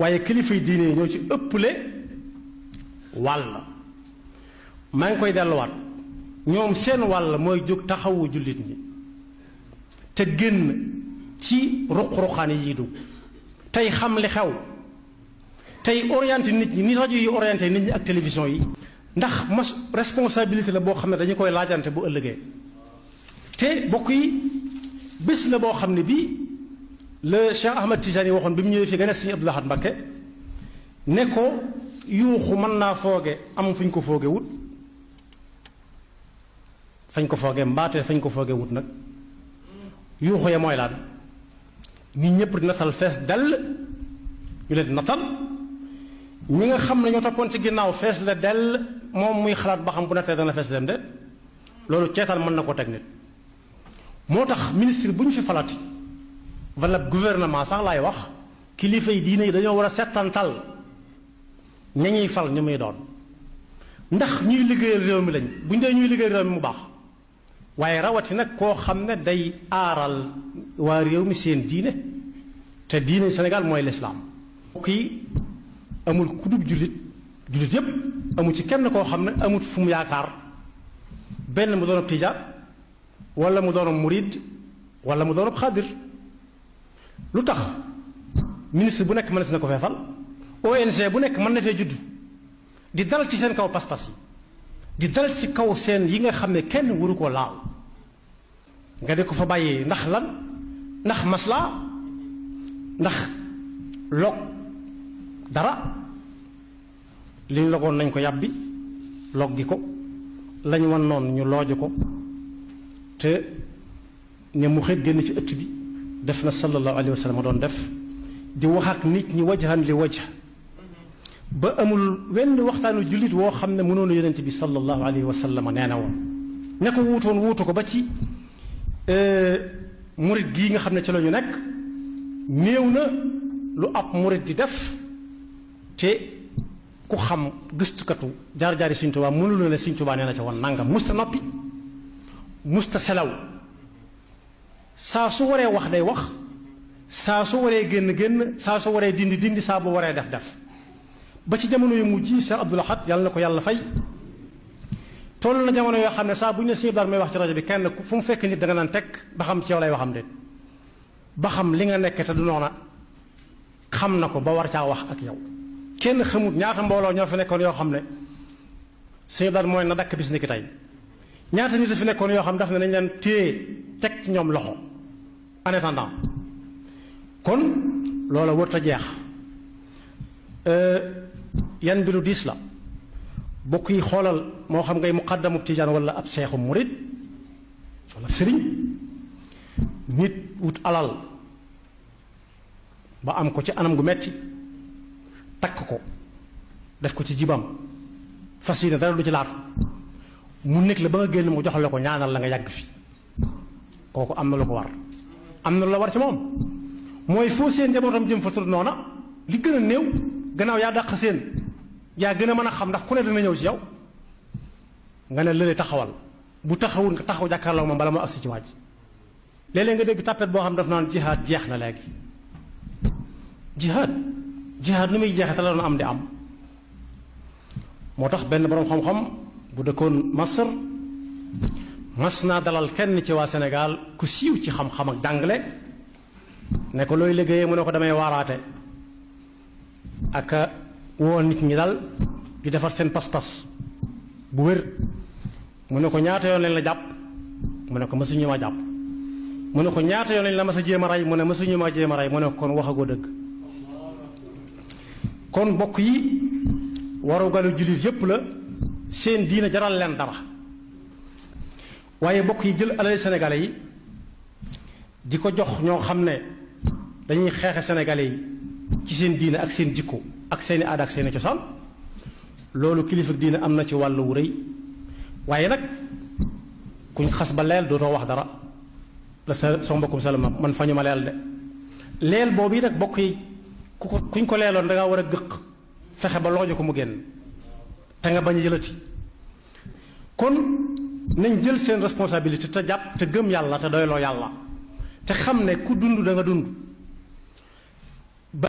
waaye kilifa yi diine yi ñoo ci ëpple wàll. maa ngi koy delluwaat ñoom seen wàll mooy jóg taxawu jullit ñi te génn ci ruq-ruqaan yi dugg tey xam li xew tey orienté nit ñi ni rajo yi orienté nit ñi ak télévision yi ndax responsabilité la boo xam ne dañu koy laajante bu ëllëgee te bokk yi bés la boo xam ne bii le Cheikh Ahmad Tidiane waxoon bi mu ñëwee fi gane Sëriñ Abdou Lahad Mbacké ne ko yuuxu mën naa fooge am fu ñu ko fooge wut fañ ko fooge mbaate fañ ko fooge wut nag yuuxu ya mooy laan nit ñëpp di natal fees dell ñu leen di natal ñi nga xam ne ñoo toppoon ci ginnaaw fees la dell moom muy xalaat ba xam bu nattee dana fees dem de loolu ceetaan mën na ko teg nit moo tax ministre bu ñu fi falati wala gouvernement sax laay wax kilifa yi diine yi dañoo war a settantal ña ñuy fal ñu muy doon ndax ñuy liggéeyal réew mi lañ bu ñu dee ñuy liggéeyal réew mi mu baax waaye rawati nag koo xam ne day aaral waa réew mi seen diine te diine Sénégal mooy lislaam kii amul kudub jullit yépp amul ci kenn koo xam ne amul fu mu yaakaar benn mu doon ab tijaan wala mu doon ab murid wala mu doon ab xaadir lu tax ministre bu nekk mën na ko feefal ONG bu nekk mën na fee judd di dal ci seen kaw pas-pas yi di dal ci kaw seen yi nga xam ne kenn waru koo laal nga di ko fa bàyyee ndax lan ndax maslaa ndax log dara liñ logoon nañ ko yàbbi log gi ko lañ wan noonu ñu looju ko te ne mu xëy génn ci ëtt bi def na sallallahu alayhi wa sallam doon def di wax ak nit ñi wajhan li wajh ba amul wenn waxtaanu jullit woo xam ne mënoonu yonent bi sallallahu alayhi wa sallam nee na woon ña ko wuutoon wuutu ko ba ci murit gii nga xam ne ci la ñu nekk néew na lu ab murit di def te ku xam gëstukatu jaar-jaari Sëriñ Tuubaa mënul na ne Sëriñ Tuubaa nee na ca woon nangam musta noppi musta selaw saa su waree wax day wax saa su waree génn saa su waree dindi saa bu waree def ba ci jamono yu mujj Cheikh Abdou Lahad yàlla na ko yàlla fay toll na jamono yoo xam ne saa bu ñu ne Sëriñ Abdou Lahad may wax ci rajo bi kenn fu mu fekk nit da nga naan teg ba xam ci yow lay waxam de ba xam li nga nekk te du noona xam na ko ba war caa wax ak yow kenn xamut ñaata mbooloo ñoo fi nekkoon yoo xam ne Sëriñ Abdou Lahad mooy na dakk bis ni ki tey ñaata nit a fi nekkoon yoo xam daf ne nañ leen téye teg ci ñoom loxo en attendant kon loola warut a jeex yan mbiru diis la bokk yi xoolal moo xam ngay muqaddamu tijaan wala ab seexu murid wala ab sëriñ nit wut alal ba am ko ci anam gu metti takk ko def ko ci jibam fas yéene dara du ci laatu mu nekk la ba nga génn mu jox la ko ñaanal la nga yàgg fi kooku am na lu ko war am na lu la war ci moom mooy foo seen njabootam jëm fa tur noona li gën a néew gannaaw yaa dàq seen yaa gën a mën a xam ndax ku ne dina ñëw ci yow nga ne lële taxawal bu taxawul nga taxaw jàkkaarloo moom bala moo agsi ci waaj léeg-léeg nga dégg tàppet boo xam daf naan jihaad jeex na léegi jihaad nu muy jeexee te la doon am di am moo tax benn boroom xam-xam bu dëkkoon Masar mas naa dalal kenn ci waa Sénégal ku siiw ci xam-xam ak jàngale ne ko looy liggéeyee mu ne ko damay waaraate ak woo nit ñi dal di defar seen pas-pas bu wér mu ne ko ñaata yoon lañ la jàpp mu ne ko mësuñu ma jàpp mu ne ko ñaata yoon lañ la mas a jéem a rey mu ne mësuñu ma jéem a rey mu ne ko kon waxagoo dëgg kon bokk yi warugalu jullit yépp la seen diina jaral leen dara waaye bokk yi jël alal sénégalais yi di ko jox ñoo xam ne dañuy xeexe sénégalais yi ci seen diina ak seen jikko ak seeni aada ak seeni cosaan loolu kilifa diina am na ci wàllu wu rëy waaye nag kuñ xas ba leel dootoo wax dara la sa mbokkum salama man fa ñu ma leel de leel boobu yi nag bokk yi kuñ ko leeloon dangaa war a gëq fexe ba looju ko mu génn te nga bañ a jëlati kon nañ jël seen responsabilité te jàpp te gëm yàlla te doyloo yàlla te xam ne ku dund da nga dund